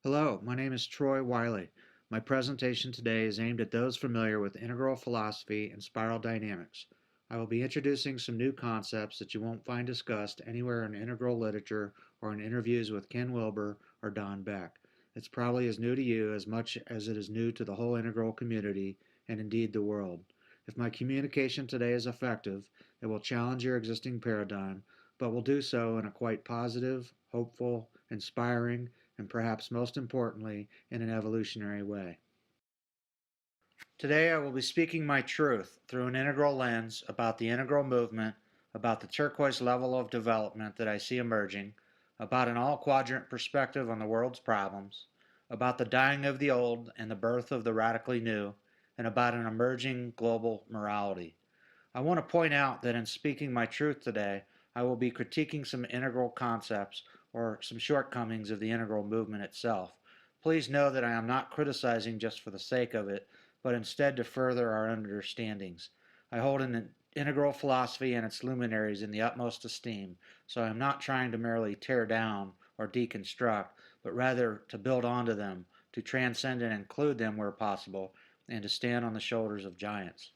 Hello, my name is Troy Wiley. My presentation today is aimed at those familiar with integral philosophy and spiral dynamics. I will be introducing some new concepts that you won't find discussed anywhere in integral literature or in interviews with Ken Wilber or Don Beck. It's probably as new to you as much as it is new to the whole integral community and indeed the world. If my communication today is effective, it will challenge your existing paradigm, but will do so in a quite positive, hopeful, inspiring, and perhaps most importantly, in an evolutionary way. Today I will be speaking my truth through an integral lens about the integral movement, about the turquoise level of development that I see emerging, about an all-quadrant perspective on the world's problems, about the dying of the old and the birth of the radically new, and about an emerging global morality. I want to point out that in speaking my truth today, I will be critiquing some integral concepts or some shortcomings of the integral movement itself. Please know that I am not criticizing just for the sake of it, but instead to further our understandings. I hold an integral philosophy and its luminaries in the utmost esteem, so I am not trying to merely tear down or deconstruct, but rather to build onto them, to transcend and include them where possible, and to stand on the shoulders of giants.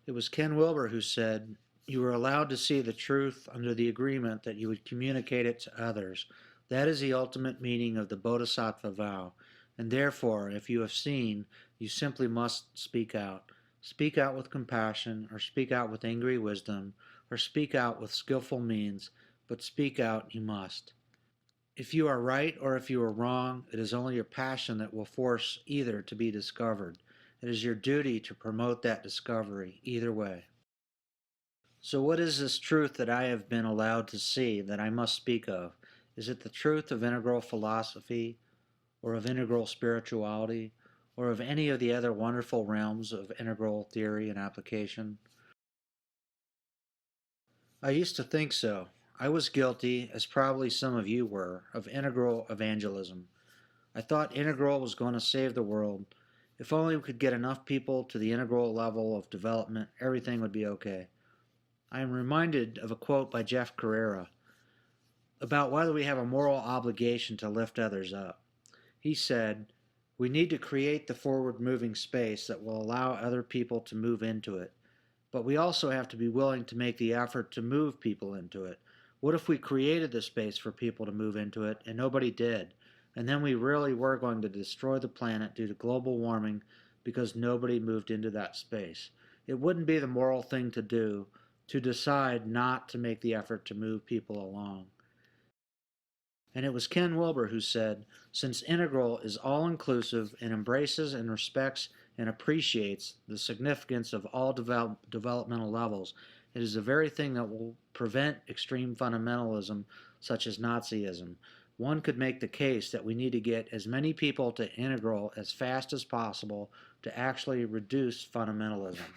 It was Ken Wilber who said, "You were allowed to see the truth under the agreement that you would communicate it to others. That is the ultimate meaning of the Bodhisattva vow. And therefore, if you have seen, you simply must speak out. Speak out with compassion, or speak out with angry wisdom, or speak out with skillful means, but speak out you must. If you are right or if you are wrong, it is only your passion that will force either to be discovered. It is your duty to promote that discovery, either way." So what is this truth that I have been allowed to see that I must speak of? Is it the truth of integral philosophy, or of integral spirituality, or of any of the other wonderful realms of integral theory and application? I used to think so. I was guilty, as probably some of you were, of integral evangelism. I thought integral was going to save the world. If only we could get enough people to the integral level of development, everything would be okay. I am reminded of a quote by Jeff Carrera about whether we have a moral obligation to lift others up. He said, "We need to create the forward-moving space that will allow other people to move into it. But we also have to be willing to make the effort to move people into it. What if we created the space for people to move into it and nobody did? And then we really were going to destroy the planet due to global warming because nobody moved into that space. It wouldn't be the moral thing to do to decide not to make the effort to move people along." And it was Ken Wilber who said, "Since integral is all-inclusive and embraces and respects and appreciates the significance of all developmental levels, it is the very thing that will prevent extreme fundamentalism such as Nazism. One could make the case that we need to get as many people to integral as fast as possible to actually reduce fundamentalism."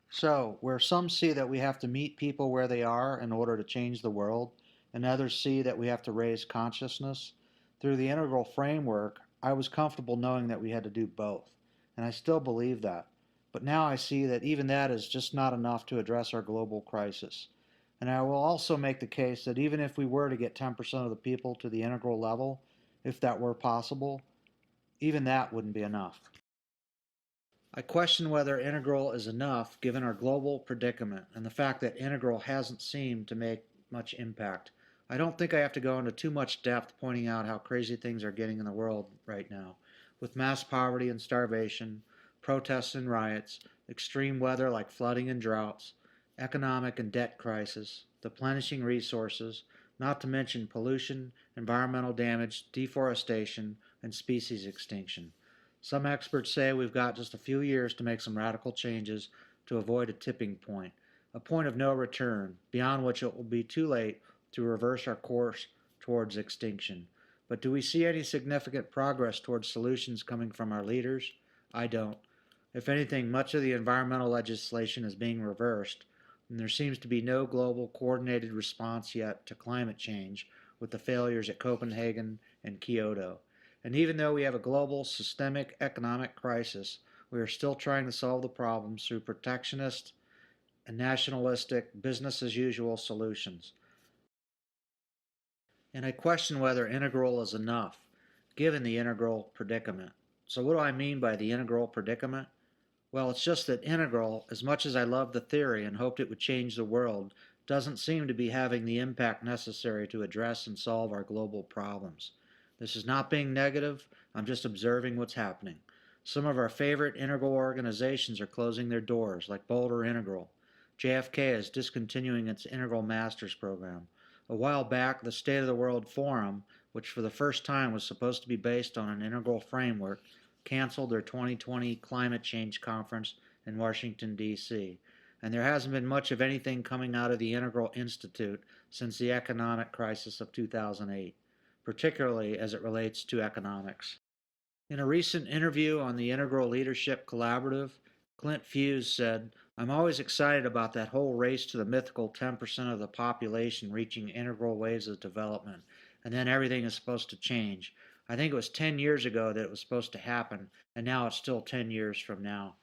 So, where some see that we have to meet people where they are in order to change the world, and others see that we have to raise consciousness, through the integral framework, I was comfortable knowing that we had to do both, and I still believe that. But now I see that even that is just not enough to address our global crisis. And I will also make the case that even if we were to get 10% of the people to the integral level, if that were possible, even that wouldn't be enough. I question whether integral is enough given our global predicament and the fact that integral hasn't seemed to make much impact. I don't think I have to go into too much depth pointing out how crazy things are getting in the world right now, with mass poverty and starvation, protests and riots, extreme weather like flooding and droughts, economic and debt crisis, deplenishing resources, not to mention pollution, environmental damage, deforestation, and species extinction. Some experts say we've got just a few years to make some radical changes to avoid a tipping point, a point of no return, beyond which it will be too late to reverse our course towards extinction. But do we see any significant progress towards solutions coming from our leaders? I don't. If anything, much of the environmental legislation is being reversed, and there seems to be no global coordinated response yet to climate change with the failures at Copenhagen and Kyoto. And even though we have a global systemic economic crisis, we are still trying to solve the problems through protectionist and nationalistic business as usual solutions. and I question whether integral is enough, given the integral predicament. So, what do I mean by the integral predicament? Well, it's just that integral, as much as I loved the theory and hoped it would change the world, doesn't seem to be having the impact necessary to address and solve our global problems. This is not being negative, I'm just observing what's happening. Some of our favorite integral organizations are closing their doors, like Boulder Integral. JFK is discontinuing its Integral Masters program. A while back, the State of the World Forum, which for the first time was supposed to be based on an integral framework, canceled their 2020 climate change conference in Washington, D.C., and there hasn't been much of anything coming out of the Integral Institute since the economic crisis of 2008, particularly as it relates to economics. In a recent interview on the Integral Leadership Collaborative, Clint Fuse said, I'm always excited about that whole race to the mythical 10% of the population reaching integral waves of development, and then everything is supposed to change. I think it was 10 years ago that it was supposed to happen, and now it's still 10 years from now.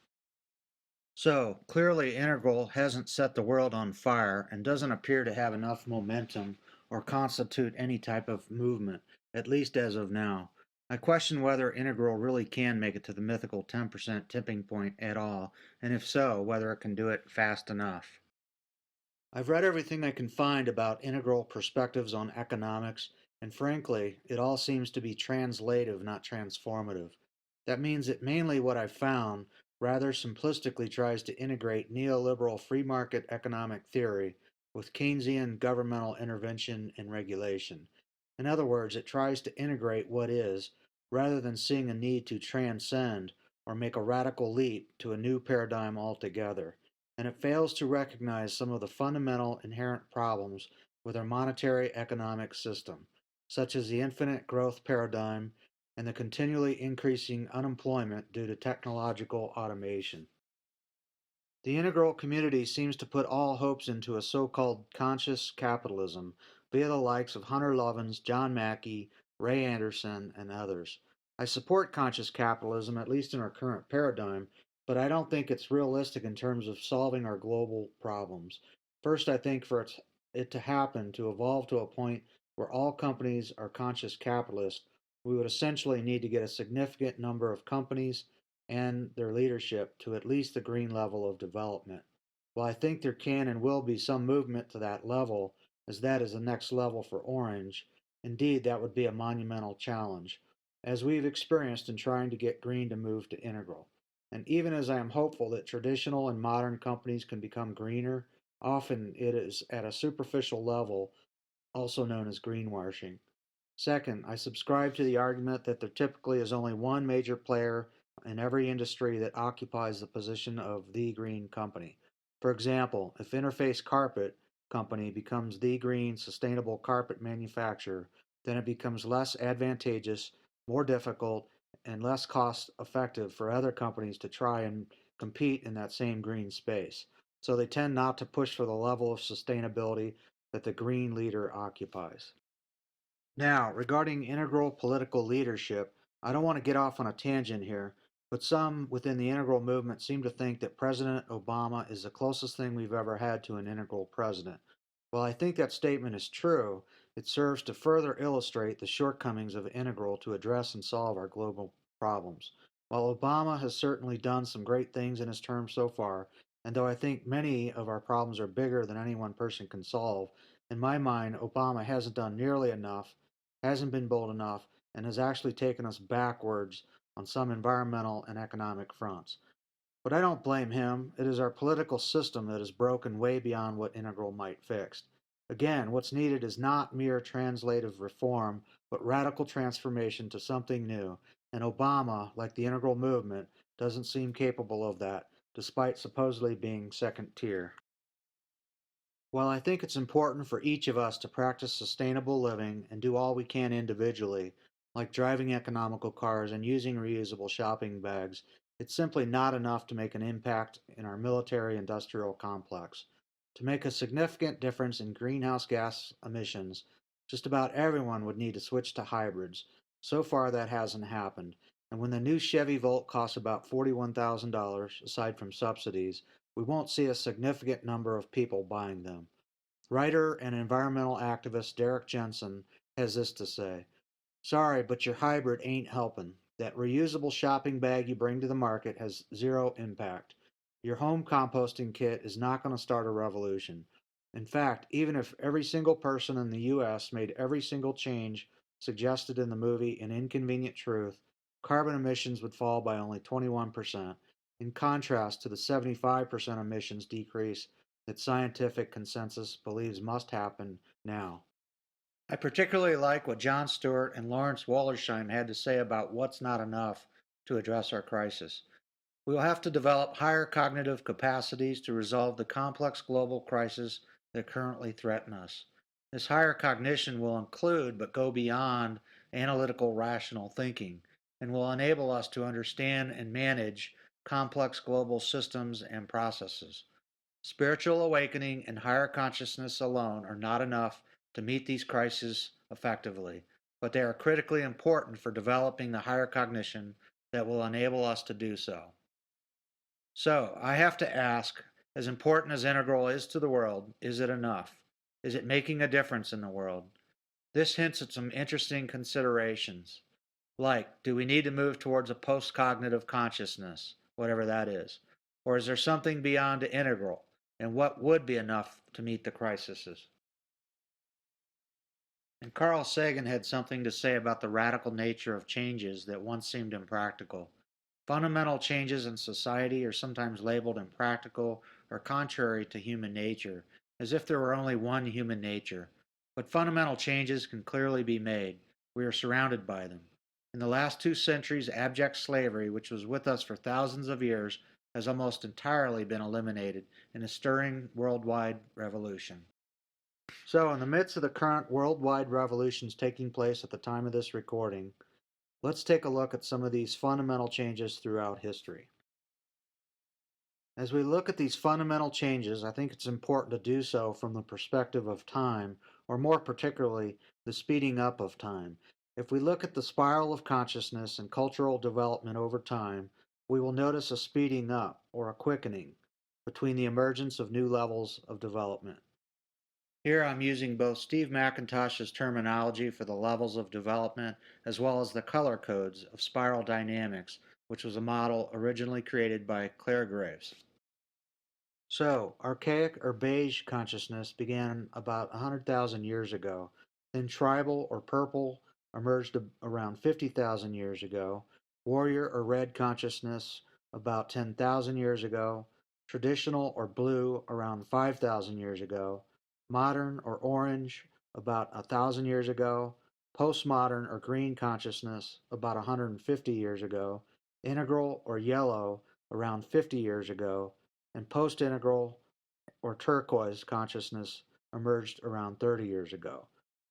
So, clearly, Integral hasn't set the world on fire and doesn't appear to have enough momentum or constitute any type of movement, at least as of now. I question whether Integral really can make it to the mythical 10% tipping point at all, and if so, whether it can do it fast enough. I've read everything I can find about integral perspectives on economics, and frankly, it all seems to be translative, not transformative. That means that mainly what I've found rather simplistically tries to integrate neoliberal free market economic theory with Keynesian governmental intervention and regulation. In other words, it tries to integrate what is, rather than seeing a need to transcend or make a radical leap to a new paradigm altogether, and it fails to recognize some of the fundamental inherent problems with our monetary economic system, such as the infinite growth paradigm and the continually increasing unemployment due to technological automation. The integral community seems to put all hopes into a so-called conscious capitalism via the likes of Hunter Lovins, John Mackey, Ray Anderson, and others. I support conscious capitalism, at least in our current paradigm, but I don't think it's realistic in terms of solving our global problems. First, I think for it to happen, to evolve to a point where all companies are conscious capitalists, we would essentially need to get a significant number of companies and their leadership to at least the green level of development. While I think there can and will be some movement to that level, as that is the next level for Orange, indeed that would be a monumental challenge, as we've experienced in trying to get green to move to integral. And even as I am hopeful that traditional and modern companies can become greener, often it is at a superficial level, also known as greenwashing. Second, I subscribe to the argument that there typically is only one major player in every industry that occupies the position of the green company. For example, if Interface Carpet Company becomes the green sustainable carpet manufacturer, then it becomes less advantageous, more difficult, and less cost effective for other companies to try and compete in that same green space. So they tend not to push for the level of sustainability that the green leader occupies. Now, regarding integral political leadership, I don't want to get off on a tangent here, but some within the integral movement seem to think that President Obama is the closest thing we've ever had to an integral president. While I think that statement is true, it serves to further illustrate the shortcomings of integral to address and solve our global problems. While Obama has certainly done some great things in his term so far, and though I think many of our problems are bigger than any one person can solve, in my mind, Obama hasn't done nearly enough, hasn't been bold enough, and has actually taken us backwards on some environmental and economic fronts. But I don't blame him. It is our political system that is broken way beyond what integral might fix. Again, what's needed is not mere translative reform, but radical transformation to something new. And Obama, like the integral movement, doesn't seem capable of that, despite supposedly being second tier. While I think it's important for each of us to practice sustainable living and do all we can individually, like driving economical cars and using reusable shopping bags, it's simply not enough to make an impact in our military industrial complex. To make a significant difference in greenhouse gas emissions, just about everyone would need to switch to hybrids. So far, that hasn't happened. And when the new Chevy Volt costs about $41,000, aside from subsidies, we won't see a significant number of people buying them. Writer and environmental activist Derrick Jensen has this to say: "Sorry, but your hybrid ain't helping. That reusable shopping bag you bring to the market has zero impact. Your home composting kit is not going to start a revolution. In fact, even if every single person in the US made every single change suggested in the movie An Inconvenient Truth, carbon emissions would fall by only 21%, in contrast to the 75% emissions decrease that scientific consensus believes must happen now." I particularly like what John Stewart and Lawrence Wallersheim had to say about what's not enough to address our crisis. "We will have to develop higher cognitive capacities to resolve the complex global crises that currently threaten us. This higher cognition will include, but go beyond, analytical rational thinking, and will enable us to understand and manage complex global systems and processes. Spiritual awakening and higher consciousness alone are not enough to meet these crises effectively, but they are critically important for developing the higher cognition that will enable us to do so." So, I have to ask, as important as Integral is to the world, is it enough? Is it making a difference in the world? This hints at some interesting considerations. Like, do we need to move towards a post-cognitive consciousness, whatever that is? Or is there something beyond the Integral? And what would be enough to meet the crises? And Carl Sagan had something to say about the radical nature of changes that once seemed impractical. Fundamental changes in society are sometimes labeled impractical or contrary to human nature, as if there were only one human nature. But fundamental changes can clearly be made. We are surrounded by them. In the last 2 centuries, abject slavery, which was with us for thousands of years, has almost entirely been eliminated in a stirring worldwide revolution. So, in the midst of the current worldwide revolutions taking place at the time of this recording, let's take a look at some of these fundamental changes throughout history. As we look at these fundamental changes, I think it's important to do so from the perspective of time, or more particularly, the speeding up of time. If we look at the spiral of consciousness and cultural development over time, we will notice a speeding up, or a quickening, between the emergence of new levels of development. Here I'm using both Steve McIntosh's terminology for the levels of development as well as the color codes of spiral dynamics, which was a model originally created by Clare Graves. So, archaic or beige consciousness began about 100,000 years ago. Then tribal or purple emerged around 50,000 years ago. Warrior or red consciousness about 10,000 years ago. Traditional or blue around 5,000 years ago. Modern or orange about 1,000 years ago. Postmodern or green consciousness about 150 years ago. Integral or yellow around 50 years ago, and post-integral or turquoise consciousness emerged around 30 years ago.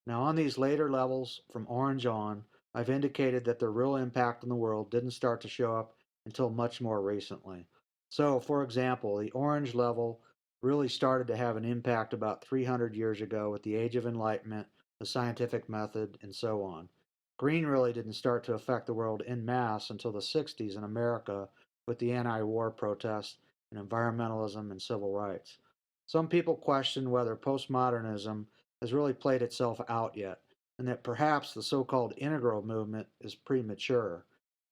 Now, on these later levels, from orange on, I've indicated that their real impact on the world didn't start to show up until much more recently. So, for example, the orange level really started to have an impact about 300 years ago with the Age of Enlightenment, the scientific method, and so on. Green really didn't start to affect the world en masse until the 60s in America with the anti-war protests and environmentalism and civil rights. Some people question whether postmodernism has really played itself out yet, and that perhaps the so-called integral movement is premature.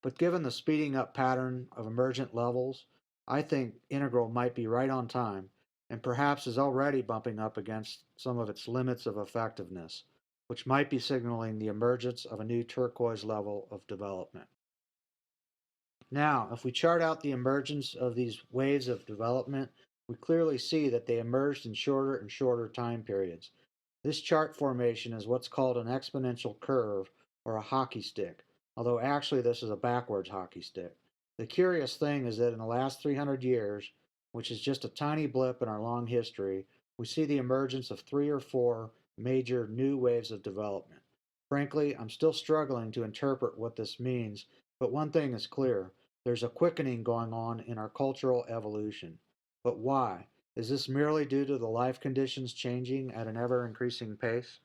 But given the speeding up pattern of emergent levels, I think integral might be right on time, and perhaps is already bumping up against some of its limits of effectiveness, which might be signaling the emergence of a new turquoise level of development. Now, if we chart out the emergence of these waves of development, we clearly see that they emerged in shorter and shorter time periods. This chart formation is what's called an exponential curve, or a hockey stick, although actually this is a backwards hockey stick. The curious thing is that in the last 300 years, which is just a tiny blip in our long history, we see the emergence of 3 or 4 major new waves of development. Frankly, I'm still struggling to interpret what this means, but one thing is clear: there's a quickening going on in our cultural evolution. But why? Is this merely due to the life conditions changing at an ever increasing pace?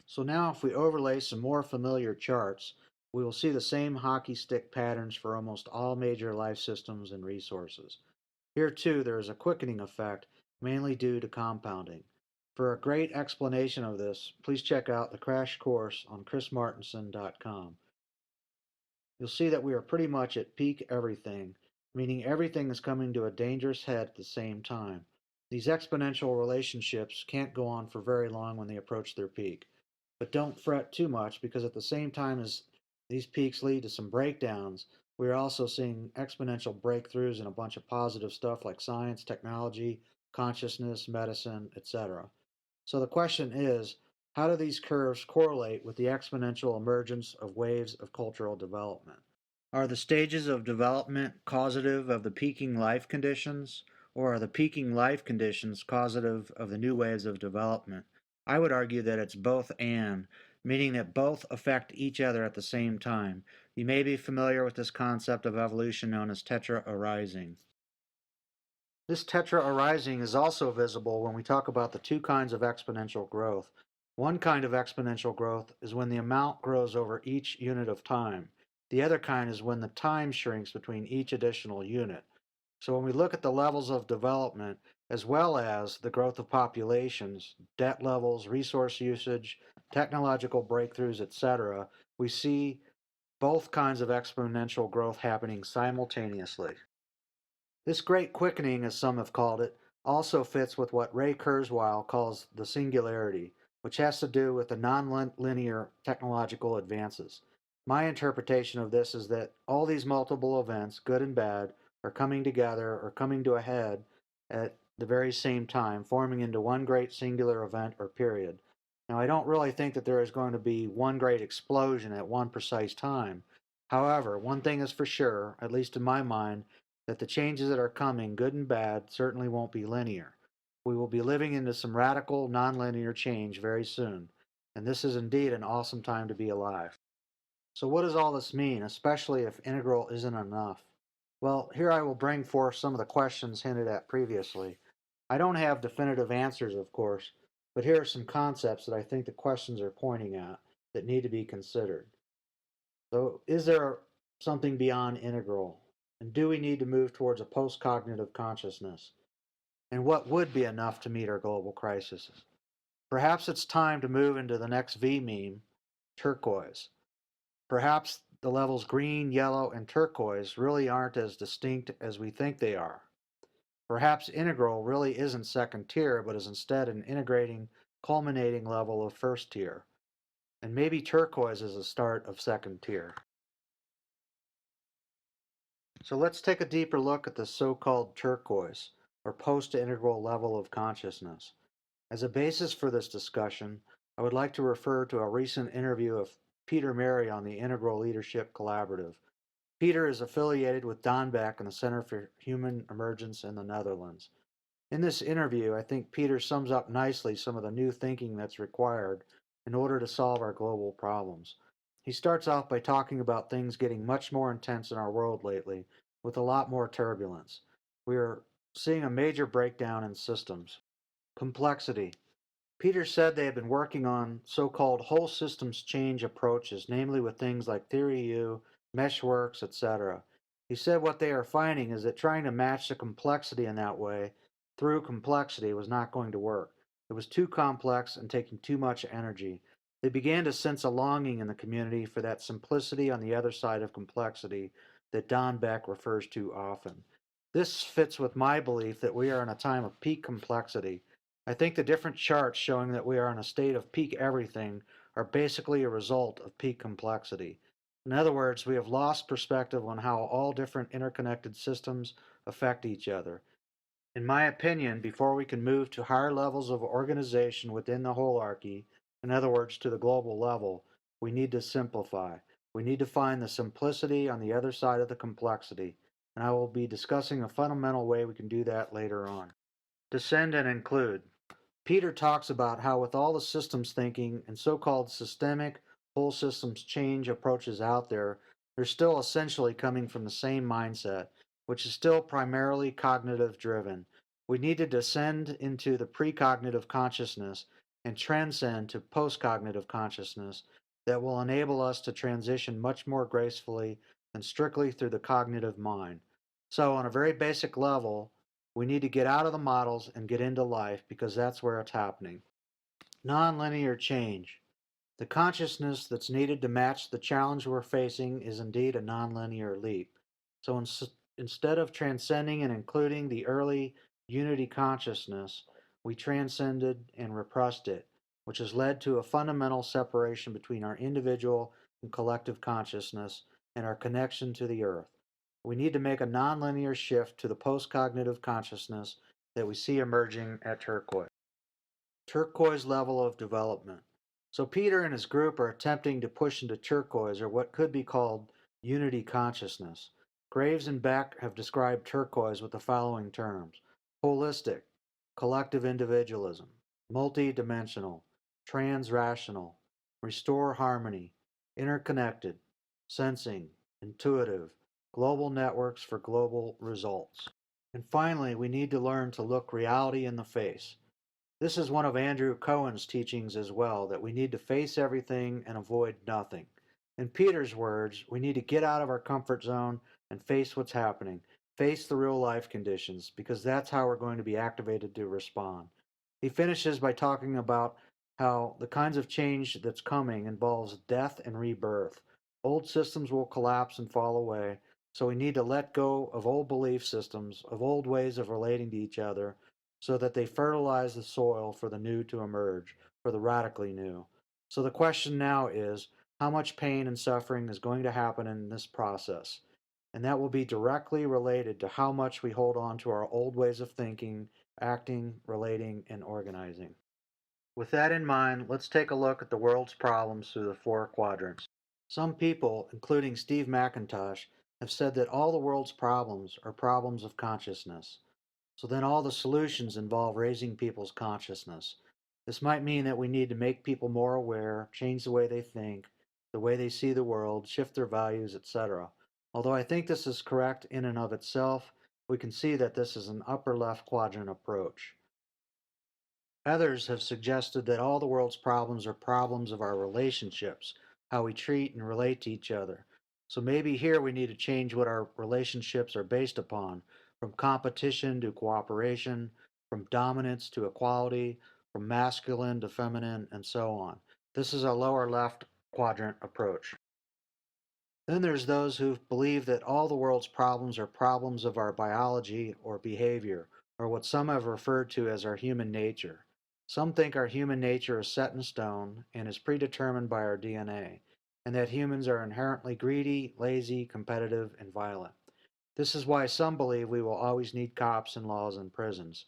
So now if we overlay some more familiar charts, we will see the same hockey stick patterns for almost all major life systems and resources. Here too there is a quickening effect, mainly due to compounding. For a great explanation of this, please check out the crash course on chrismartinson.com. You'll see that we are pretty much at peak everything, meaning everything is coming to a dangerous head at the same time. These exponential relationships can't go on for very long when they approach their peak. But don't fret too much, because at the same time as these peaks lead to some breakdowns, we are also seeing exponential breakthroughs in a bunch of positive stuff like science, technology, consciousness, medicine, etc. So the question is, how do these curves correlate with the exponential emergence of waves of cultural development? Are the stages of development causative of the peaking life conditions, or are the peaking life conditions causative of the new waves of development? I would argue that it's both and, meaning that both affect each other at the same time. You may be familiar with this concept of evolution known as tetra-arising. This tetra-arising is also visible when we talk about the two kinds of exponential growth. One kind of exponential growth is when the amount grows over each unit of time. The other kind is when the time shrinks between each additional unit. So when we look at the levels of development, as well as the growth of populations, debt levels, resource usage, technological breakthroughs, etc., we see both kinds of exponential growth happening simultaneously. This great quickening, as some have called it, also fits with what Ray Kurzweil calls the singularity, which has to do with the non-linear technological advances. My interpretation of this is that all these multiple events, good and bad, are coming together or coming to a head at the very same time, forming into one great singular event or period. Now, I don't really think that there is going to be one great explosion at one precise time. However, one thing is for sure, at least in my mind, that the changes that are coming, good and bad, certainly won't be linear. We will be living into some radical, nonlinear change very soon, and this is indeed an awesome time to be alive. So what does all this mean, especially if integral isn't enough? Well, here I will bring forth some of the questions hinted at previously. I don't have definitive answers, of course, but here are some concepts that I think the questions are pointing at that need to be considered. So, is there something beyond integral? And do we need to move towards a post-cognitive consciousness? And what would be enough to meet our global crises? Perhaps it's time to move into the next V meme, turquoise. Perhaps the levels green, yellow, and turquoise really aren't as distinct as we think they are. Perhaps integral really isn't second tier, but is instead an integrating, culminating level of first tier. And maybe turquoise is a start of second tier. So let's take a deeper look at the so-called turquoise, or post-integral level of consciousness. As a basis for this discussion, I would like to refer to a recent interview of Peter Mary on the Integral Leadership Collaborative. Peter is affiliated with Don Beck and the Center for Human Emergence in the Netherlands. In this interview, I think Peter sums up nicely some of the new thinking that's required in order to solve our global problems. He starts off by talking about things getting much more intense in our world lately, with a lot more turbulence. We are seeing a major breakdown in systems. Complexity. Peter said they had been working on so-called whole systems change approaches, namely with things like Theory U, Meshworks, etc. He said what they are finding is that trying to match the complexity in that way through complexity was not going to work. It was too complex and taking too much energy. They began to sense a longing in the community for that simplicity on the other side of complexity that Don Beck refers to often. This fits with my belief that we are in a time of peak complexity. I think the different charts showing that we are in a state of peak everything are basically a result of peak complexity. In other words, we have lost perspective on how all different interconnected systems affect each other. In my opinion, before we can move to higher levels of organization within the holarchy, in other words, to the global level, we need to simplify. We need to find the simplicity on the other side of the complexity, and I will be discussing a fundamental way we can do that later on. Descend and include. Peter talks about how with all the systems thinking and so-called systemic whole systems change approaches out there, they're still essentially coming from the same mindset, which is still primarily cognitive driven. We need to descend into the precognitive consciousness and transcend to postcognitive consciousness that will enable us to transition much more gracefully than strictly through the cognitive mind. So on a very basic level, we need to get out of the models and get into life because that's where it's happening. Nonlinear change. The consciousness that's needed to match the challenge we're facing is indeed a nonlinear leap. So instead of transcending and including the early unity consciousness, we transcended and repressed it, which has led to a fundamental separation between our individual and collective consciousness and our connection to the earth. We need to make a nonlinear shift to the post-cognitive consciousness that we see emerging at Turquoise. Turquoise level of development. So Peter and his group are attempting to push into turquoise, or what could be called unity consciousness. Graves and Beck have described turquoise with the following terms: holistic, collective individualism, multi-dimensional, trans-rational, restore harmony, interconnected, sensing, intuitive, global networks for global results. And finally, we need to learn to look reality in the face. This is one of Andrew Cohen's teachings as well, that we need to face everything and avoid nothing. In Peter's words, we need to get out of our comfort zone and face what's happening, face the real life conditions, because that's how we're going to be activated to respond. He finishes by talking about how the kinds of change that's coming involves death and rebirth. Old systems will collapse and fall away, so we need to let go of old belief systems, of old ways of relating to each other, so that they fertilize the soil for the new to emerge, for the radically new. So the question now is, how much pain and suffering is going to happen in this process? And that will be directly related to how much we hold on to our old ways of thinking, acting, relating, and organizing. With that in mind, let's take a look at the world's problems through the four quadrants. Some people, including Steve McIntosh, have said that all the world's problems are problems of consciousness. So then all the solutions involve raising people's consciousness. This might mean that we need to make people more aware, change the way they think, the way they see the world, shift their values, etc. Although I think this is correct in and of itself, we can see that this is an upper left quadrant approach. Others have suggested that all the world's problems are problems of our relationships, how we treat and relate to each other. So maybe here we need to change what our relationships are based upon, from competition to cooperation, from dominance to equality, from masculine to feminine, and so on. This is a lower left quadrant approach. Then there's those who believe that all the world's problems are problems of our biology or behavior, or what some have referred to as our human nature. Some think our human nature is set in stone and is predetermined by our DNA, and that humans are inherently greedy, lazy, competitive, and violent. This is why some believe we will always need cops and laws and prisons.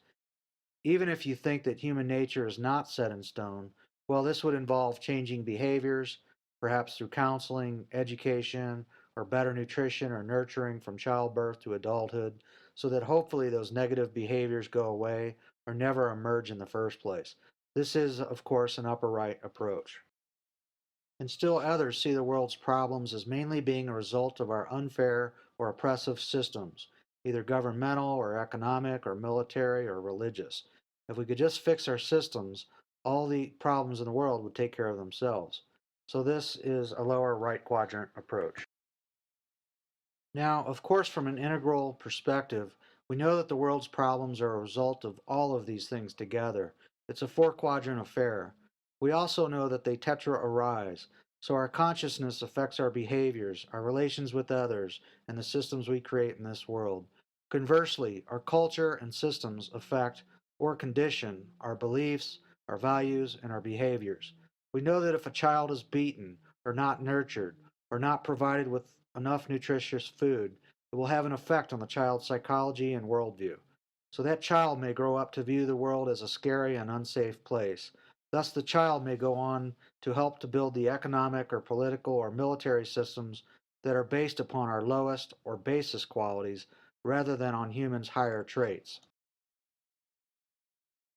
Even if you think that human nature is not set in stone, well, this would involve changing behaviors, perhaps through counseling, education, or better nutrition or nurturing from childbirth to adulthood, so that hopefully those negative behaviors go away or never emerge in the first place. This is, of course, an upper right approach. And still others see the world's problems as mainly being a result of our unfair or oppressive systems, either governmental or economic or military or religious. If we could just fix our systems, all the problems in the world would take care of themselves. So this is a lower right quadrant approach. Now, of course, from an integral perspective, we know that the world's problems are a result of all of these things together. It's a four quadrant affair. We also know that they tetra arise, so our consciousness affects our behaviors, our relations with others, and the systems we create in this world. Conversely, our culture and systems affect or condition our beliefs, our values, and our behaviors. We know that if a child is beaten, or not nurtured, or not provided with enough nutritious food, it will have an effect on the child's psychology and worldview. So that child may grow up to view the world as a scary and unsafe place. Thus, the child may go on to help to build the economic or political or military systems that are based upon our lowest or basest qualities rather than on humans' higher traits.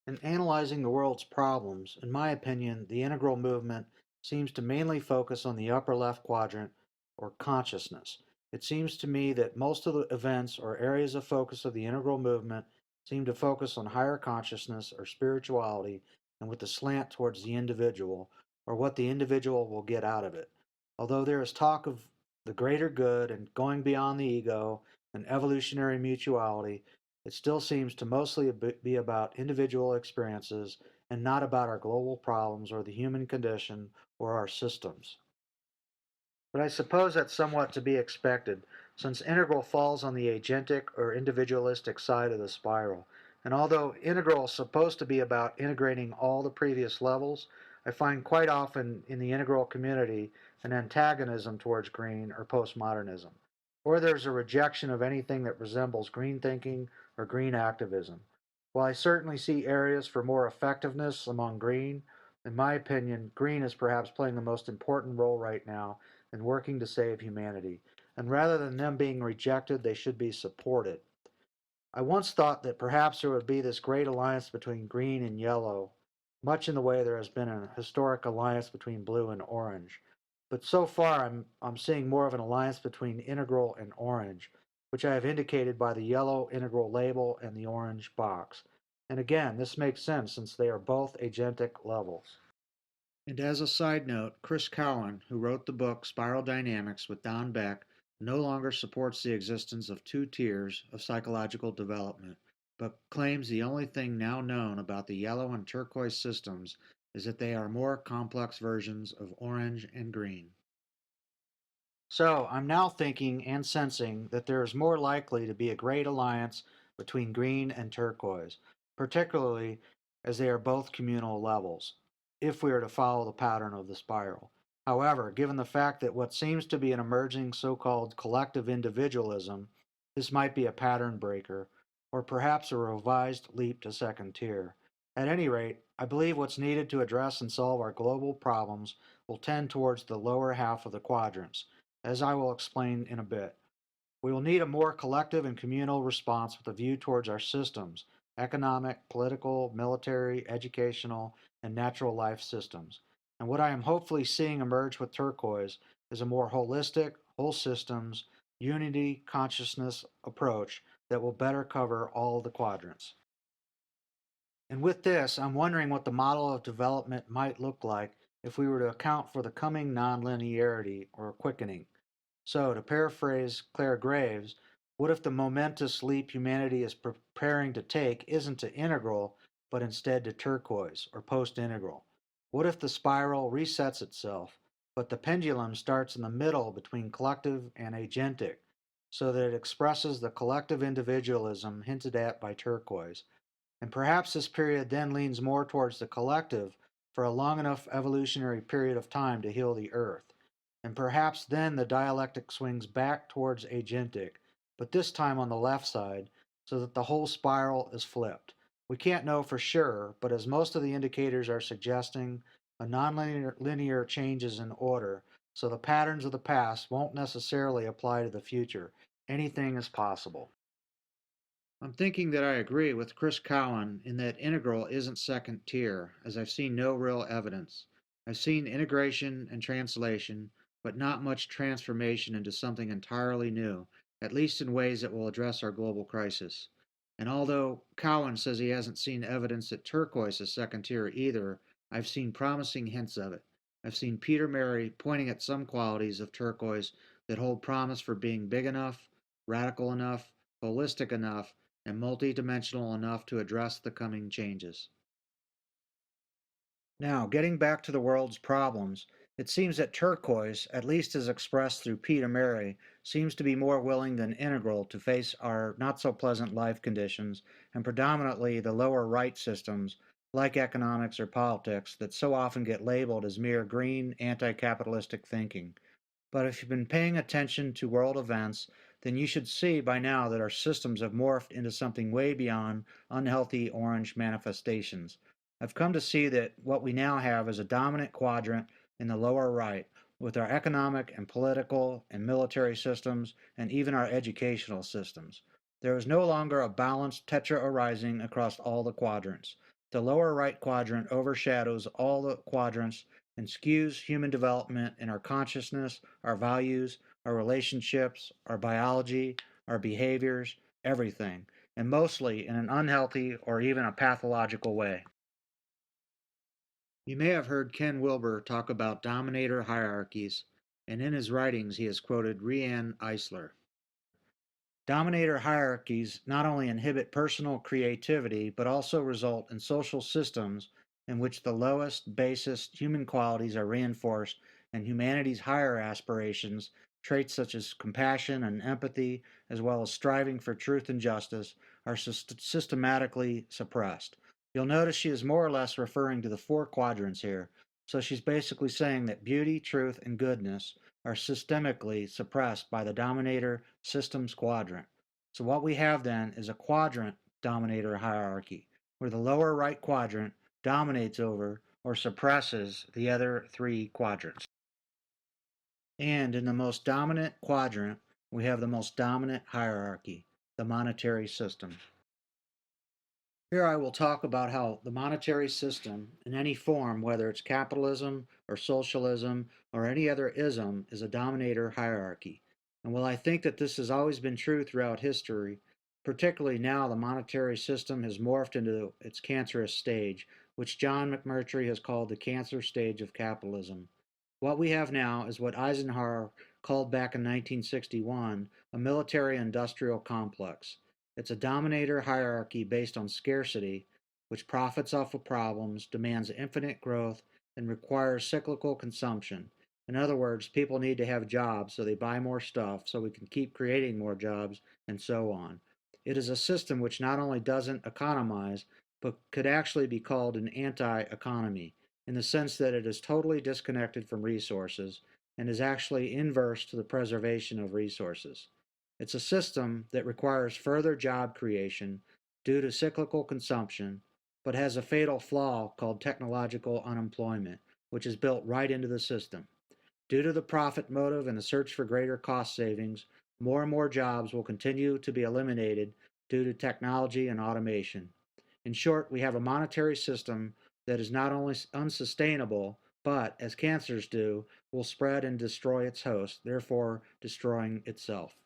In analyzing the world's problems, in my opinion, the integral movement seems to mainly focus on the upper left quadrant, or consciousness. It seems to me that most of the events or areas of focus of the integral movement seem to focus on higher consciousness or spirituality and with the slant towards the individual, or what the individual will get out of it. Although there is talk of the greater good and going beyond the ego and evolutionary mutuality, it still seems to mostly be about individual experiences and not about our global problems or the human condition or our systems. But I suppose that's somewhat to be expected, since integral falls on the agentic or individualistic side of the spiral. And although integral is supposed to be about integrating all the previous levels, I find quite often in the integral community an antagonism towards green or postmodernism, or there's a rejection of anything that resembles green thinking or green activism. While I certainly see areas for more effectiveness among green, in my opinion, green is perhaps playing the most important role right now and working to save humanity. And rather than them being rejected, they should be supported. I once thought that perhaps there would be this great alliance between green and yellow, much in the way there has been a historic alliance between blue and orange. But so far, I'm seeing more of an alliance between integral and orange, which I have indicated by the yellow integral label and the orange box. And again, this makes sense since they are both agentic levels. And as a side note, Chris Cowan, who wrote the book Spiral Dynamics with Don Beck, no longer supports the existence of two tiers of psychological development, but claims the only thing now known about the yellow and turquoise systems is that they are more complex versions of orange and green. So I'm now thinking and sensing that there is more likely to be a great alliance between green and turquoise, particularly as they are both communal levels, if we are to follow the pattern of the spiral. However, given the fact that what seems to be an emerging so-called collective individualism, this might be a pattern breaker, or perhaps a revised leap to second tier. At any rate, I believe what's needed to address and solve our global problems will tend towards the lower half of the quadrants, as I will explain in a bit. We will need a more collective and communal response with a view towards our systems, economic, political, military, educational, and natural life systems. And what I am hopefully seeing emerge with turquoise is a more holistic, whole systems, unity consciousness approach that will better cover all the quadrants. And with this, I'm wondering what the model of development might look like if we were to account for the coming nonlinearity or quickening. So, to paraphrase Claire Graves, what if the momentous leap humanity is preparing to take isn't to integral, but instead to turquoise or post integral? What if the spiral resets itself, but the pendulum starts in the middle between collective and agentic, so that it expresses the collective individualism hinted at by turquoise? And perhaps this period then leans more towards the collective for a long enough evolutionary period of time to heal the earth. And perhaps then the dialectic swings back towards agentic, but this time on the left side, so that the whole spiral is flipped. We can't know for sure, but as most of the indicators are suggesting, a nonlinear linear changes in order, so the patterns of the past won't necessarily apply to the future. Anything is possible. I'm thinking that I agree with Chris Cowan in that integral isn't second tier, as I've seen no real evidence. I've seen integration and translation, but not much transformation into something entirely new, at least in ways that will address our global crisis. And although Cowan says he hasn't seen evidence that turquoise is second tier either, I've seen promising hints of it. I've seen Peter Mary pointing at some qualities of turquoise that hold promise for being big enough, radical enough, holistic enough, and multidimensional enough to address the coming changes. Now, getting back to the world's problems, it seems that turquoise, at least as expressed through Peter Mary, seems to be more willing than integral to face our not so pleasant life conditions and predominantly the lower right systems, like economics or politics, that so often get labeled as mere green, anti capitalistic thinking. But if you've been paying attention to world events, then you should see by now that our systems have morphed into something way beyond unhealthy orange manifestations. I've come to see that what we now have is a dominant quadrant in the lower right, with our economic and political and military systems and even our educational systems. There is no longer a balanced tetra arising across all the quadrants. The lower right quadrant overshadows all the quadrants and skews human development in our consciousness, our values, our relationships, our biology, our behaviors, everything, and mostly in an unhealthy or even a pathological way. You may have heard Ken Wilber talk about dominator hierarchies, and in his writings he has quoted Riane Eisler. Dominator hierarchies not only inhibit personal creativity, but also result in social systems in which the lowest, basest human qualities are reinforced and humanity's higher aspirations, traits such as compassion and empathy, as well as striving for truth and justice, are systematically suppressed. You'll notice she is more or less referring to the four quadrants here. So she's basically saying that beauty, truth, and goodness are systemically suppressed by the dominator systems quadrant. So what we have then is a quadrant dominator hierarchy, where the lower right quadrant dominates over or suppresses the other three quadrants. And in the most dominant quadrant, we have the most dominant hierarchy, the monetary system. Here I will talk about how the monetary system, in any form, whether it's capitalism or socialism or any other ism, is a dominator hierarchy. And while I think that this has always been true throughout history, particularly now the monetary system has morphed into its cancerous stage, which John McMurtry has called the cancer stage of capitalism. What we have now is what Eisenhower called back in 1961 a military industrial complex. It's a dominator hierarchy based on scarcity, which profits off of problems, demands infinite growth, and requires cyclical consumption. In other words, people need to have jobs, so they buy more stuff, so we can keep creating more jobs, and so on. It is a system which not only doesn't economize, but could actually be called an anti economy, in the sense that it is totally disconnected from resources and is actually inverse to the preservation of resources. It's a system that requires further job creation due to cyclical consumption, but has a fatal flaw called technological unemployment, which is built right into the system. Due to the profit motive and the search for greater cost savings, more and more jobs will continue to be eliminated due to technology and automation. In short, we have a monetary system that is not only unsustainable, but, as cancers do, will spread and destroy its host, therefore destroying itself.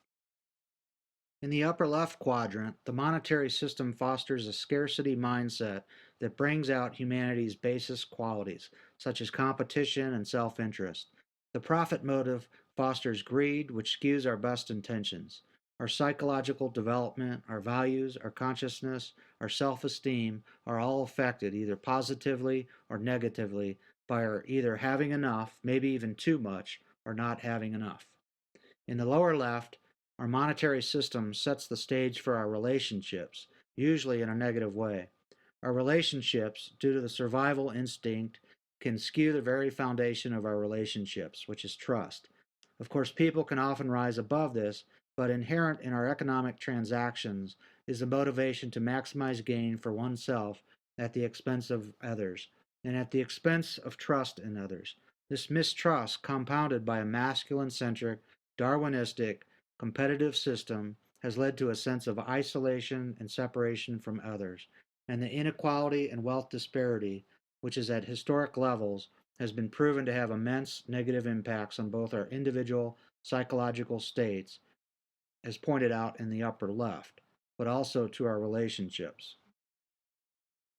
In the upper left quadrant, the monetary system fosters a scarcity mindset that brings out humanity's basest qualities, such as competition and self interest. The profit motive fosters greed, which skews our best intentions. Our psychological development, our values, our consciousness, our self esteem are all affected either positively or negatively by our either having enough, maybe even too much, or not having enough. In the lower left, our monetary system sets the stage for our relationships, usually in a negative way. Our relationships, due to the survival instinct, can skew the very foundation of our relationships, which is trust. Of course, people can often rise above this, but inherent in our economic transactions is the motivation to maximize gain for oneself at the expense of others, and at the expense of trust in others. This mistrust, compounded by a masculine centric, Darwinistic, competitive system, has led to a sense of isolation and separation from others, and the inequality and wealth disparity, which is at historic levels, has been proven to have immense negative impacts on both our individual psychological states, as pointed out in the upper left, but also to our relationships.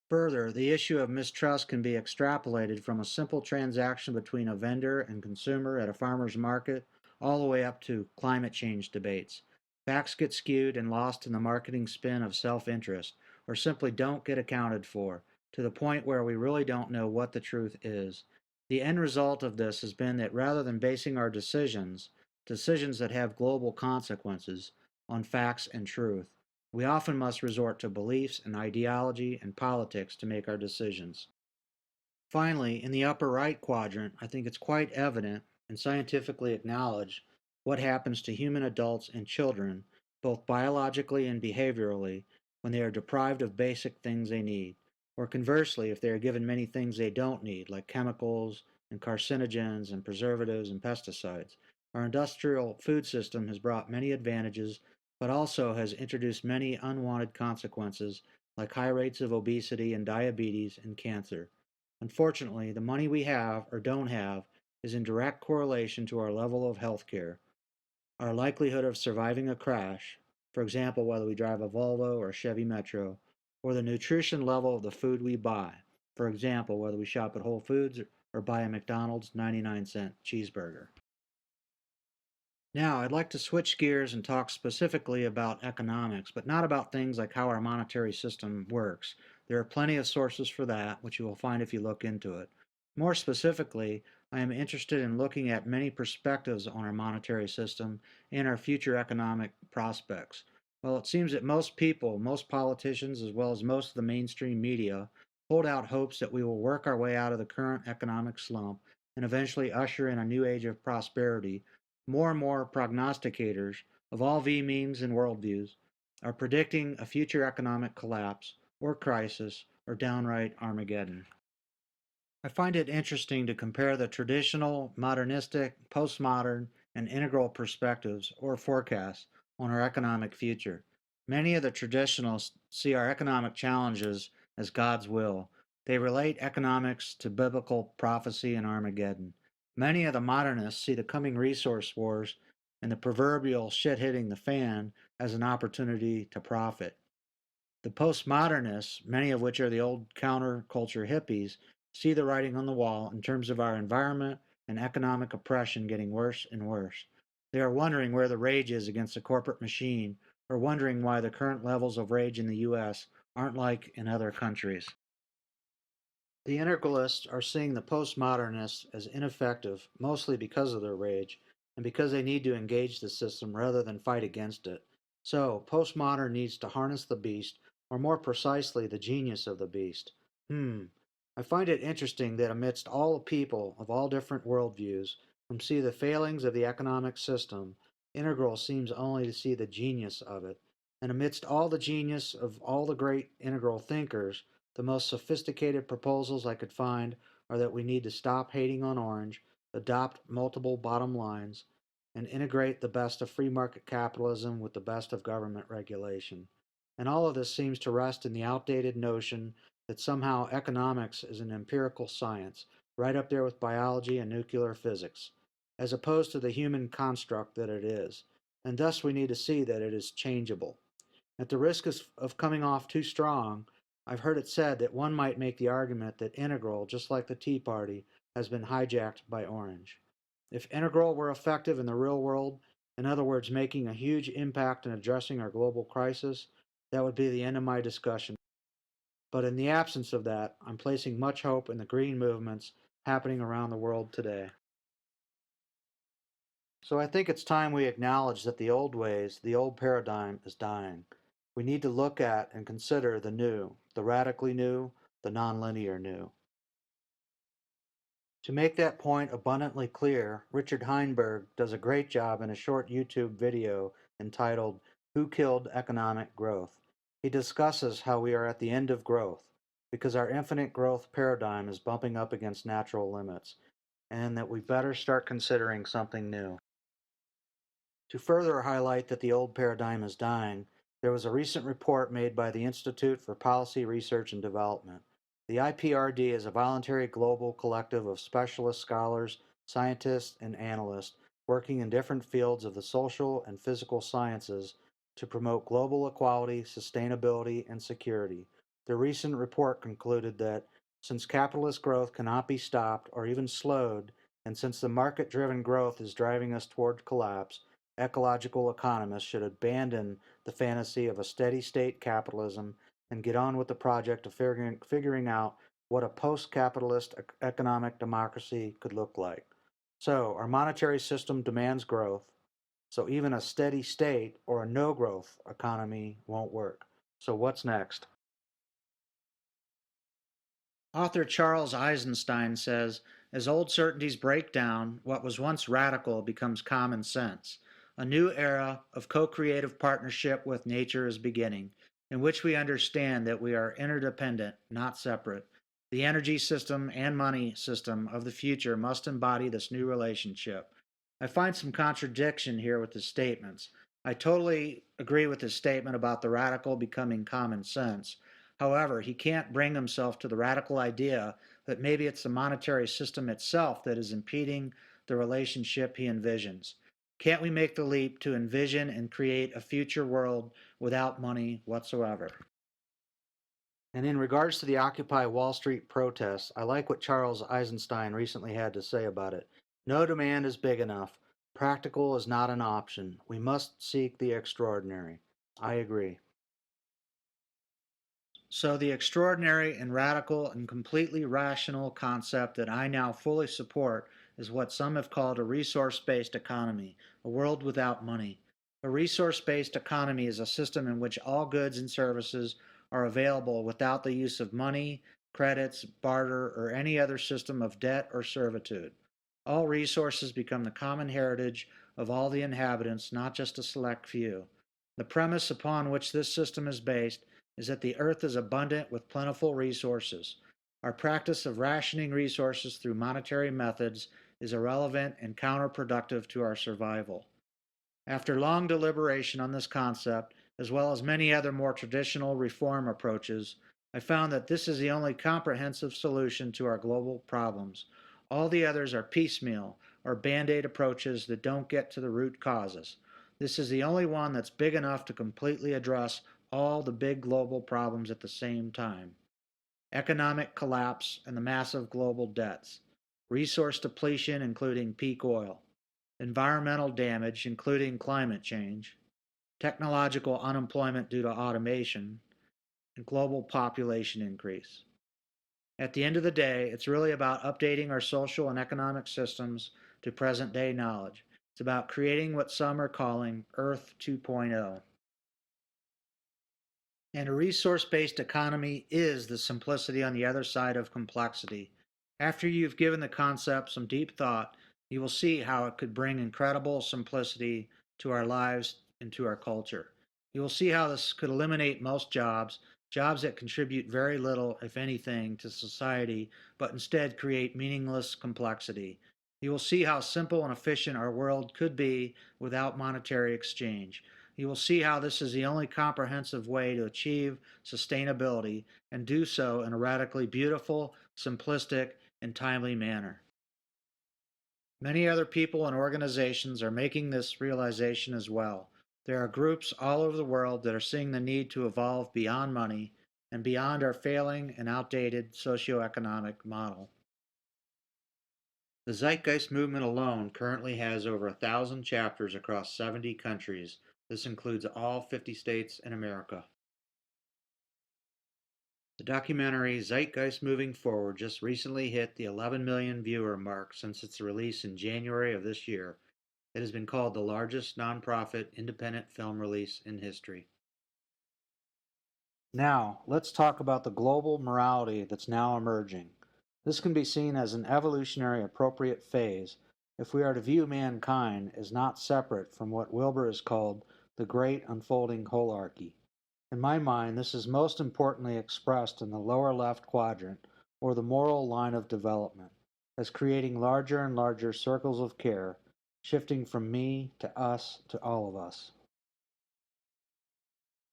Further, the issue of mistrust can be extrapolated from a simple transaction between a vendor and consumer at a farmer's market all the way up to climate change debates. Facts get skewed and lost in the marketing spin of self interest, or simply don't get accounted for, to the point where we really don't know what the truth is. The end result of this has been that rather than basing our decisions that have global consequences, on facts and truth, we often must resort to beliefs and ideology and politics to make our decisions. Finally, in the upper right quadrant, I think it's quite evident and scientifically acknowledged what happens to human adults and children, both biologically and behaviorally, when they are deprived of basic things they need, or conversely, if they are given many things they don't need, like chemicals and carcinogens and preservatives and pesticides. Our industrial food system has brought many advantages, but also has introduced many unwanted consequences, like high rates of obesity and diabetes and cancer. Unfortunately, the money we have or don't have is in direct correlation to our level of health care, our likelihood of surviving a crash, for example, whether we drive a Volvo or a Chevy Metro, or the nutrition level of the food we buy, for example, whether we shop at Whole Foods or buy a McDonald's 99-cent cheeseburger. Now, I'd like to switch gears and talk specifically about economics, but not about things like how our monetary system works, There are plenty of sources for that, which you will find if you look into it. More specifically, I am interested in looking at many perspectives on our monetary system and our future economic prospects. Well, it seems that most people, most politicians, as well as most of the mainstream media, hold out hopes that we will work our way out of the current economic slump and eventually usher in a new age of prosperity. More and more prognosticators of all means and worldviews are predicting a future economic collapse or crisis or downright Armageddon. I find it interesting to compare the traditional, modernistic, postmodern, and integral perspectives or forecasts on our economic future. Many of the traditionalists see our economic challenges as God's will. They relate economics to biblical prophecy and Armageddon. Many of the modernists see the coming resource wars and the proverbial shit hitting the fan as an opportunity to profit. The postmodernists, many of which are the old counterculture hippies, see the writing on the wall in terms of our environment and economic oppression getting worse and worse. They are wondering where the rage is against the corporate machine, or wondering why the current levels of rage in the US aren't like in other countries. The integralists are seeing the postmodernists as ineffective, mostly because of their rage, and because they need to engage the system rather than fight against it. So, postmodern needs to harness the beast, or more precisely, the genius of the beast. I find it interesting that amidst all the people of all different worldviews who see the failings of the economic system, Integral seems only to see the genius of it. And amidst all the genius of all the great integral thinkers, the most sophisticated proposals I could find are that we need to stop hating on orange, adopt multiple bottom lines, and integrate the best of free market capitalism with the best of government regulation. And all of this seems to rest in the outdated notion that somehow economics is an empirical science, right up there with biology and nuclear physics, as opposed to the human construct that it is. And thus we need to see that it is changeable. At the risk of coming off too strong, I've heard it said that one might make the argument that Integral, just like the Tea Party, has been hijacked by Orange. If Integral were effective in the real world, in other words, making a huge impact in addressing our global crisis, that would be the end of my discussion. But in the absence of that, I'm placing much hope in the green movements happening around the world today. So I think it's time we acknowledge that the old ways, the old paradigm is dying. We need to look at and consider the new, the radically new, the nonlinear new. To make that point abundantly clear, Richard Heinberg does a great job in a short YouTube video entitled Who Killed Economic Growth? He discusses how we are at the end of growth because our infinite growth paradigm is bumping up against natural limits, and that we better start considering something new. To further highlight that the old paradigm is dying, there was a recent report made by the Institute for Policy Research and Development. The IPRD is a voluntary global collective of specialist scholars, scientists, and analysts working in different fields of the social and physical sciences to promote global equality, sustainability, and security. The recent report concluded that since capitalist growth cannot be stopped or even slowed, and since the market driven growth is driving us toward collapse, ecological economists should abandon the fantasy of a steady state capitalism and get on with the project of figuring out what a post capitalist economic democracy could look like. So, our monetary system demands growth, so even a steady state or a no growth economy won't work. So, what's next? Author Charles Eisenstein says, as old certainties break down, what was once radical becomes common sense. A new era of co creative partnership with nature is beginning, in which we understand that we are interdependent, not separate. The energy system and money system of the future must embody this new relationship. I find some contradiction here with his statements. I totally agree with his statement about the radical becoming common sense. However, he can't bring himself to the radical idea that maybe it's the monetary system itself that is impeding the relationship he envisions. Can't we make the leap to envision and create a future world without money whatsoever? And in regards to the Occupy Wall Street protests, I like what Charles Eisenstein recently had to say about it. No demand is big enough. Practical is not an option. We must seek the extraordinary. I agree. So, the extraordinary and radical and completely rational concept that I now fully support is what some have called a resource based economy, a world without money. A resource based economy is a system in which all goods and services are available without the use of money, credits, barter, or any other system of debt or servitude. All resources become the common heritage of all the inhabitants, not just a select few. The premise upon which this system is based is that the earth is abundant with plentiful resources. Our practice of rationing resources through monetary methods is irrelevant and counterproductive to our survival. After long deliberation on this concept, as well as many other more traditional reform approaches, I found that this is the only comprehensive solution to our global problems. All the others are piecemeal or band aid approaches that don't get to the root causes. This is the only one that's big enough to completely address all the big global problems at the same time: economic collapse and the massive global debts, resource depletion, including peak oil, environmental damage, including climate change, technological unemployment due to automation, and global population increase. At the end of the day, it's really about updating our social and economic systems to present day knowledge. It's about creating what some are calling Earth 2.0. And a resource based economy is the simplicity on the other side of complexity. After you've given the concept some deep thought, you will see how it could bring incredible simplicity to our lives and to our culture. You will see how this could eliminate most jobs, jobs that contribute very little, if anything, to society, but instead create meaningless complexity. You will see how simple and efficient our world could be without monetary exchange. You will see how this is the only comprehensive way to achieve sustainability and do so in a radically beautiful, simplistic, and timely manner. Many other people and organizations are making this realization as well. There are groups all over the world that are seeing the need to evolve beyond money and beyond our failing and outdated socioeconomic model. The Zeitgeist movement alone currently has over 1,000 chapters across 70 countries. This includes all 50 states in America. The documentary Zeitgeist Moving Forward just recently hit the 11 million viewer mark since its release in January of this year. It has been called the largest nonprofit independent film release in history. Now, let's talk about the global morality that's now emerging. This can be seen as an evolutionary appropriate phase if we are to view mankind as not separate from what Wilber has called the great unfolding holarchy. In my mind, this is most importantly expressed in the lower left quadrant, or the moral line of development, as creating larger and larger circles of care, shifting from me to us to all of us.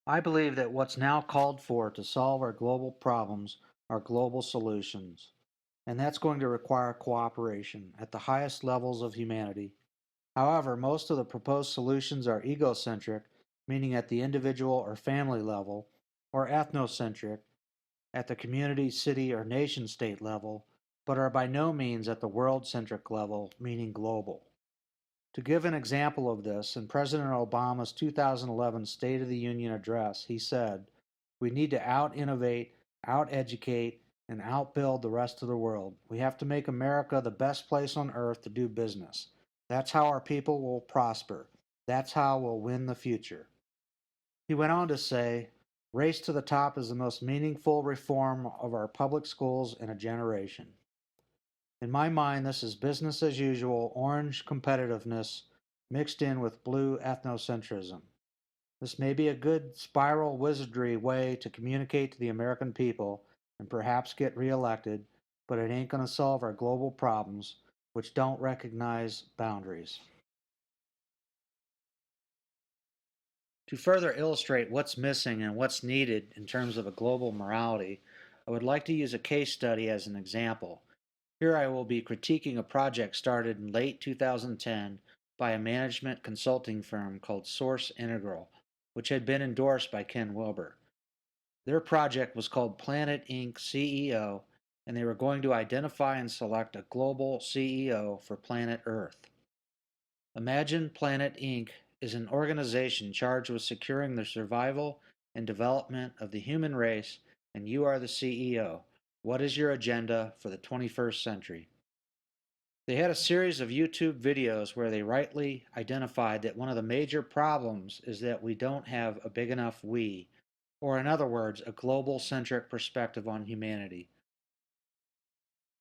I believe that what's now called for to solve our global problems are global solutions, and that's going to require cooperation at the highest levels of humanity. However, most of the proposed solutions are egocentric, meaning at the individual or family level, or ethnocentric, at the community, city, or nation state level, but are by no means at the world centric level, meaning global. To give an example of this, in President Obama's 2011 State of the Union address, he said, "We need to out innovate, out educate, and outbuild the rest of the world. We have to make America the best place on earth to do business. That's how our people will prosper. That's how we'll win the future." He went on to say, "Race to the top is the most meaningful reform of our public schools in a generation." In my mind, this is business as usual orange competitiveness mixed in with blue ethnocentrism. This may be a good spiral wizardry way to communicate to the American people and perhaps get reelected, but it ain't going to solve our global problems, which don't recognize boundaries. To further illustrate what's missing and what's needed in terms of a global morality, I would like to use a case study as an example. Here I will be critiquing a project started in late 2010 by a management consulting firm called Source Integral, which had been endorsed by Ken Wilber. Their project was called Planet Inc. CEO, and they were going to identify and select a global CEO for planet Earth. Imagine Planet Inc. is an organization charged with securing the survival and development of the human race and you are the CEO. What is your agenda for the 21st century? They had a series of YouTube videos where they rightly identified that one of the major problems is that we don't have a big enough we, or in other words, a global centric perspective on humanity.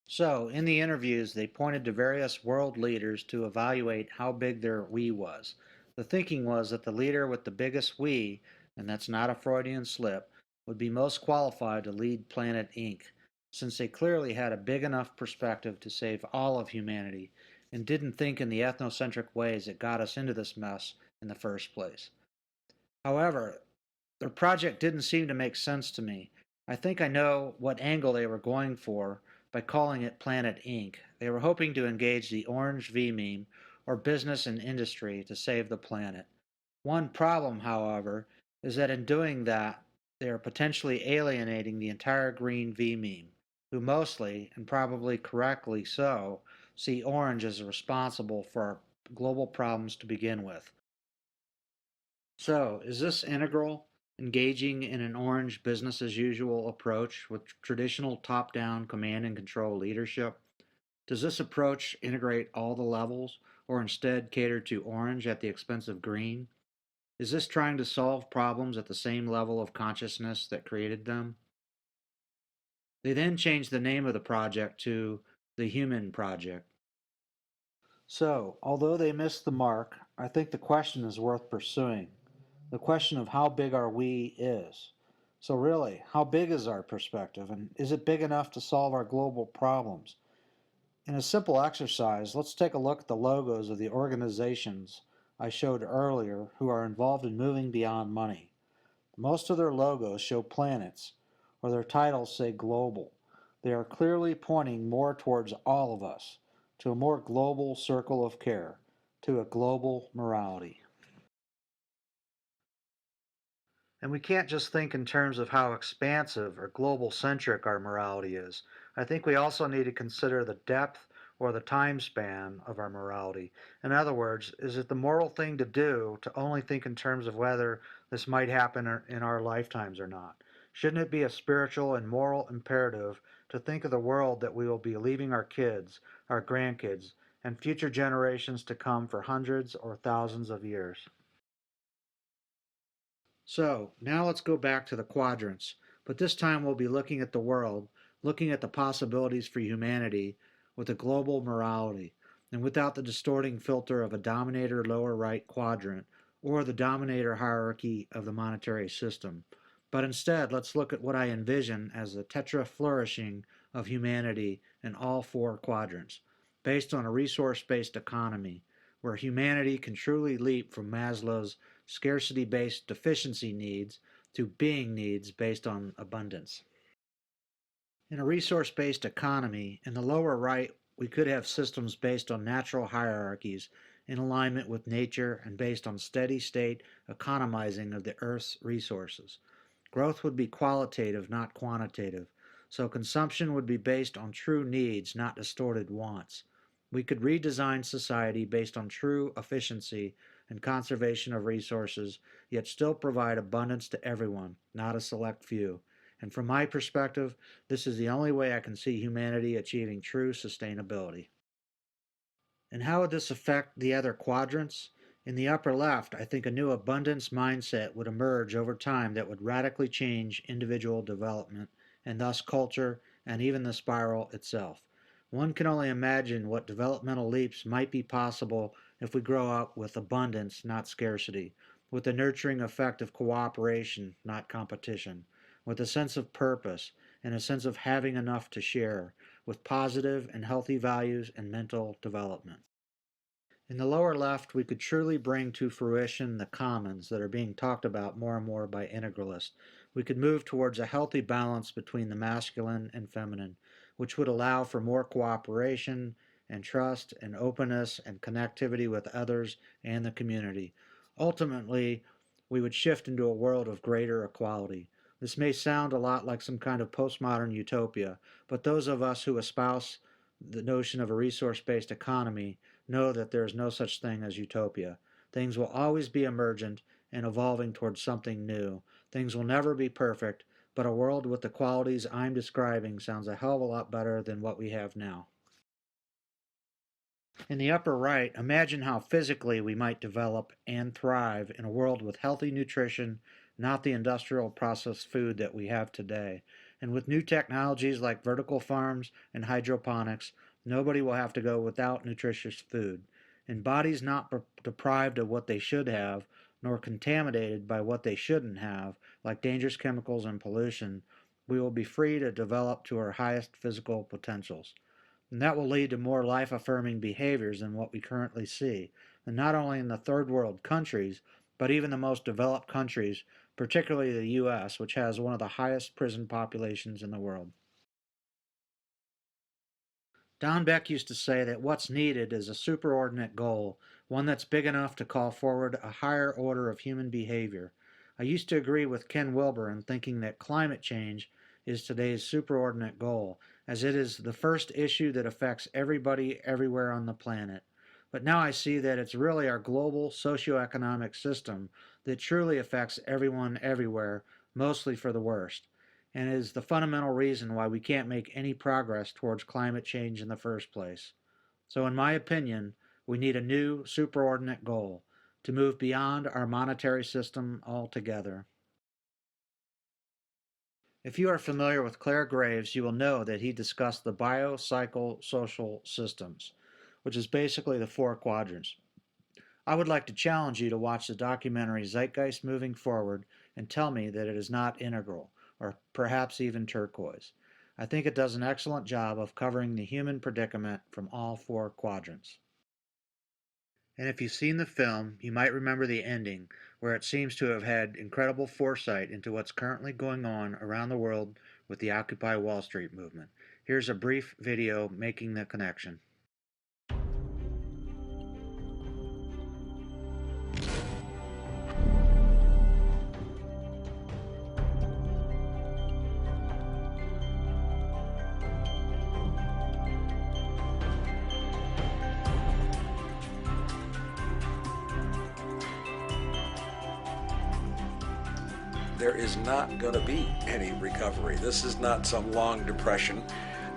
So, in the interviews, they pointed to various world leaders to evaluate how big their we was. The thinking was that the leader with the biggest we, and that's not a Freudian slip, would be most qualified to lead Planet Inc., since they clearly had a big enough perspective to save all of humanity and didn't think in the ethnocentric ways that got us into this mess in the first place. However, their project didn't seem to make sense to me. I think I know what angle they were going for by calling it Planet Inc. They were hoping to engage the orange V meme or business and industry to save the planet. One problem, however, is that in doing that, they are potentially alienating the entire green V meme, who mostly, and probably correctly so, see orange as responsible for our global problems to begin with. So, is this integral, engaging in an orange business as usual approach with traditional top down command and control leadership? Does this approach integrate all the levels or instead cater to orange at the expense of green? Is this trying to solve problems at the same level of consciousness that created them? They then changed the name of the project to the Human Project. So, although they missed the mark, I think the question is worth pursuing. The question of how big our we is. So, really, how big is our perspective, and is it big enough to solve our global problems? In a simple exercise, let's take a look at the logos of the organizations I showed earlier who are involved in moving beyond money. Most of their logos show planets, or their titles say global. They are clearly pointing more towards all of us, to a more global circle of care, to a global morality. And we can't just think in terms of how expansive or global centric our morality is. I think we also need to consider the depth or the time span of our morality. In other words, is it the moral thing to do to only think in terms of whether this might happen in our lifetimes or not? Shouldn't it be a spiritual and moral imperative to think of the world that we will be leaving our kids, our grandkids, and future generations to come for hundreds or thousands of years? So, now let's go back to the quadrants, but this time we'll be looking at the world, looking at the possibilities for humanity with a global morality, and without the distorting filter of a dominator lower right quadrant or the dominator hierarchy of the monetary system. But instead, let's look at what I envision as the tetra flourishing of humanity in all four quadrants, based on a resource based economy, where humanity can truly leap from Maslow's scarcity based deficiency needs to being needs based on abundance. In a resource based economy, in the lower right, we could have systems based on natural hierarchies in alignment with nature and based on steady state economizing of the Earth's resources. Growth would be qualitative, not quantitative, so consumption would be based on true needs, not distorted wants. We could redesign society based on true efficiency and conservation of resources, yet still provide abundance to everyone, not a select few. And from my perspective, this is the only way I can see humanity achieving true sustainability. And how would this affect the other quadrants? In the upper left, I think a new abundance mindset would emerge over time that would radically change individual development, and thus culture, and even the spiral itself. One can only imagine what developmental leaps might be possible if we grow up with abundance, not scarcity, with the nurturing effect of cooperation, not competition, with a sense of purpose, and a sense of having enough to share, with positive and healthy values and mental development. In the lower left, we could truly bring to fruition the commons that are being talked about more and more by integralists. We could move towards a healthy balance between the masculine and feminine, which would allow for more cooperation and trust and openness and connectivity with others and the community. Ultimately, we would shift into a world of greater equality. This may sound a lot like some kind of postmodern utopia, but those of us who espouse the notion of a resource based economy know that there is no such thing as utopia. Things will always be emergent and evolving towards something new. Things will never be perfect, but a world with the qualities I'm describing sounds a hell of a lot better than what we have now. In the upper right, imagine how physically we might develop and thrive in a world with healthy nutrition, not the industrial processed food that we have today. And with new technologies like vertical farms and hydroponics, nobody will have to go without nutritious food. And bodies not deprived of what they should have, nor contaminated by what they shouldn't have, like dangerous chemicals and pollution, we will be free to develop to our highest physical potentials. And that will lead to more life affirming behaviors than what we currently see, and not only in the third world countries, but even the most developed countries, particularly the US, which has one of the highest prison populations in the world. Don Beck used to say that what's needed is a superordinate goal, one that's big enough to call forward a higher order of human behavior. I used to agree with Ken Wilber in thinking that climate change is today's superordinate goal, as it is the first issue that affects everybody everywhere on the planet. But now I see that it's really our global socioeconomic system that truly affects everyone everywhere, mostly for the worst, and is the fundamental reason why we can't make any progress towards climate change in the first place. So, in my opinion, we need a new superordinate goal to move beyond our monetary system altogether. If you are familiar with Clare Graves, you will know that he discussed the biopsychosocial systems, which is basically the four quadrants. I would like to challenge you to watch the documentary Zeitgeist Moving Forward and tell me that it is not integral, or perhaps even turquoise. I think it does an excellent job of covering the human predicament from all four quadrants. And if you've seen the film, you might remember the ending, where it seems to have had incredible foresight into what's currently going on around the world with the Occupy Wall Street movement. Here's a brief video making the connection. There is not going to be any recovery. This is not some long depression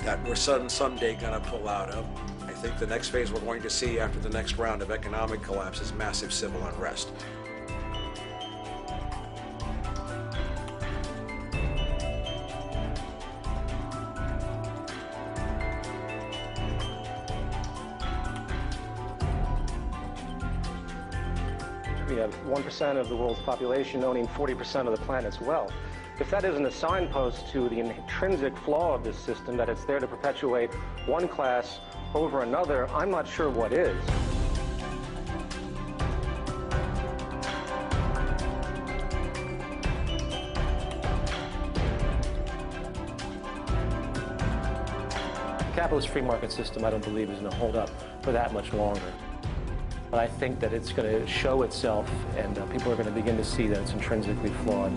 that we're someday going to pull out of. I think the next phase we're going to see after the next round of economic collapse is massive civil unrest. We have 1% of the world's population owning 40% of the planet's wealth. If that isn't a signpost to the intrinsic flaw of this system, that it's there to perpetuate one class over another, I'm not sure what is. The capitalist free market system, I don't believe, is going to hold up for that much longer. But I think that it's going to show itself, and people are going to begin to see that it's intrinsically flawed.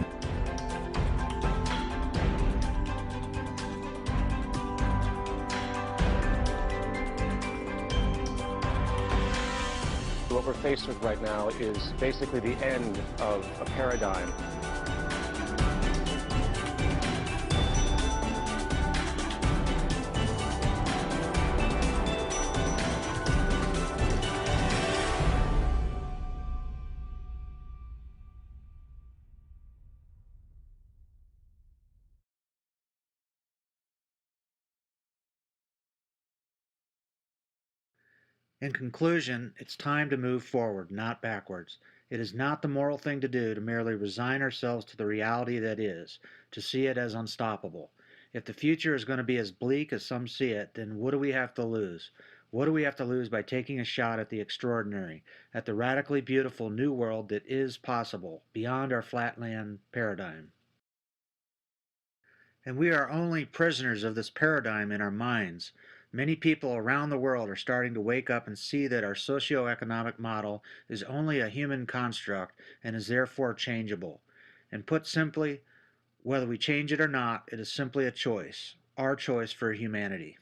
What we're faced with right now is basically the end of a paradigm. In conclusion, it's time to move forward, not backwards. It is not the moral thing to do to merely resign ourselves to the reality that is, to see it as unstoppable. If the future is going to be as bleak as some see it, then what do we have to lose? What do we have to lose by taking a shot at the extraordinary, at the radically beautiful new world that is possible, beyond our flatland paradigm? And we are only prisoners of this paradigm in our minds. Many people around the world are starting to wake up and see that our socio-economic model is only a human construct and is therefore changeable. And put simply, whether we change it or not, it is simply a choice, our choice for humanity.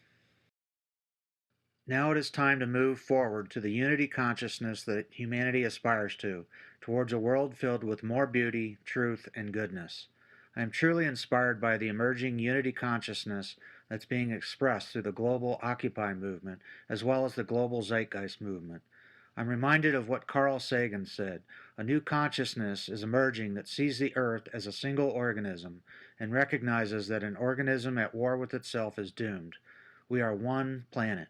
Now it is time to move forward to the unity consciousness that humanity aspires to, towards a world filled with more beauty, truth, and goodness. I am truly inspired by the emerging unity consciousness that's being expressed through the global Occupy movement as well as the global Zeitgeist movement. I'm reminded of what Carl Sagan said: a new consciousness is emerging that sees the Earth as a single organism and recognizes that an organism at war with itself is doomed. We are one planet.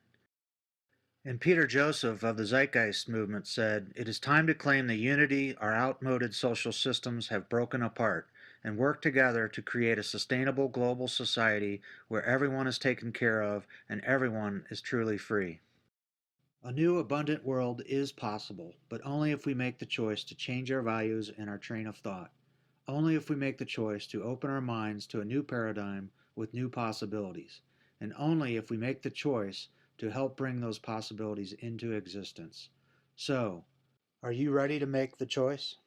And Peter Joseph of the Zeitgeist movement said, "It is time to claim the unity our outmoded social systems have broken apart and work together to create a sustainable global society where everyone is taken care of and everyone is truly free." A new abundant world is possible, but only if we make the choice to change our values and our train of thought. Only if we make the choice to open our minds to a new paradigm with new possibilities. And only if we make the choice to help bring those possibilities into existence. So, are you ready to make the choice?